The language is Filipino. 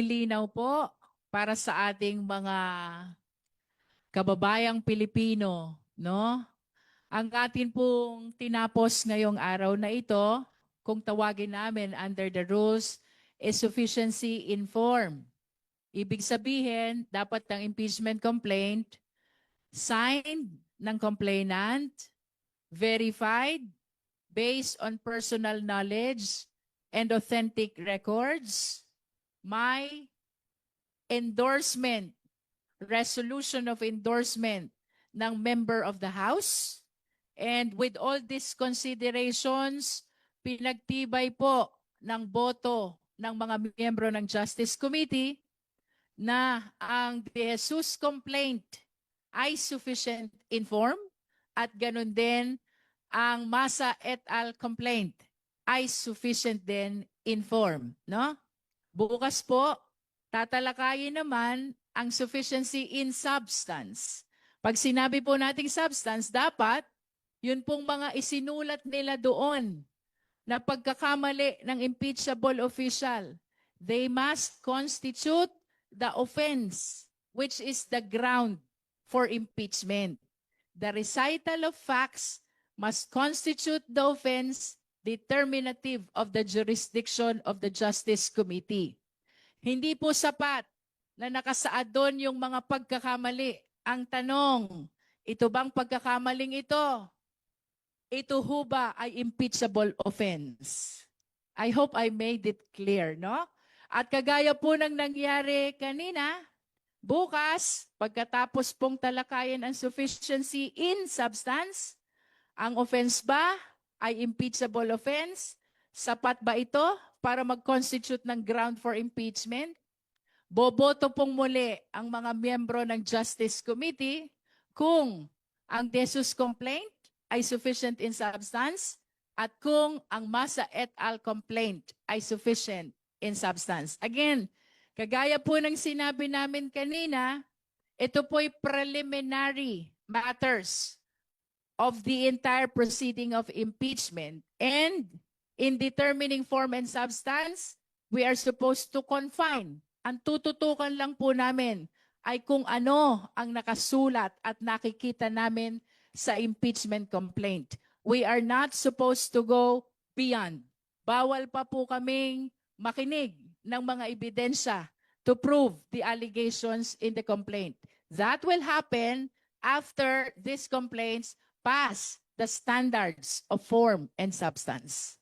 Linaw po para sa ating mga kababayang Pilipino, no? Ang atin pong tinapos ngayong araw na ito, kung tawagin namin under the rules, is sufficiency in form. Ibig sabihin, dapat ang impeachment complaint signed ng complainant, verified based on personal knowledge and authentic records, may endorsement, resolution of endorsement ng member of the House. And with all these considerations, pinagtibay po ng boto ng mga miyembro ng Justice Committee na ang De Jesus complaint ay sufficient in form at ganun din ang Masa et al. Complaint ay sufficient din in form. No? Bukas po, tatalakayin naman ang sufficiency in substance. Pag sinabi po nating substance, dapat yun pong mga isinulat nila doon na pagkakamali ng impeachable official, they must constitute the offense, which is the ground for impeachment. The recital of facts must constitute the offense determinative of the jurisdiction of the Justice Committee. Hindi po sapat na nakasaad doon yung mga pagkakamali. Ang tanong, ito bang pagkakamaling ito ho ba ay impeachable offense? I hope I made it clear, no? At kagaya po ng nangyari kanina, bukas, pagkatapos pong talakayan ang sufficiency in substance, ang offense ba ay impeachable offense? Sapat ba ito para mag-constitute ng ground for impeachment? Boboto pong muli ang mga miyembro ng Justice Committee kung ang De Jesus complaint ay sufficient in substance at kung ang Masa et al. Complaint ay sufficient in substance. Again, kagaya po ng sinabi namin kanina, ito po'y preliminary matters of the entire proceeding of impeachment. And in determining form and substance, we are supposed to confine. Ang tututukan lang po namin ay kung ano ang nakasulat at nakikita namin sa impeachment complaint. We are not supposed to go beyond. Bawal pa po kaming makinig ng mga ebidensya to prove the allegations in the complaint. That will happen after these complaints pass the standards of form and substance.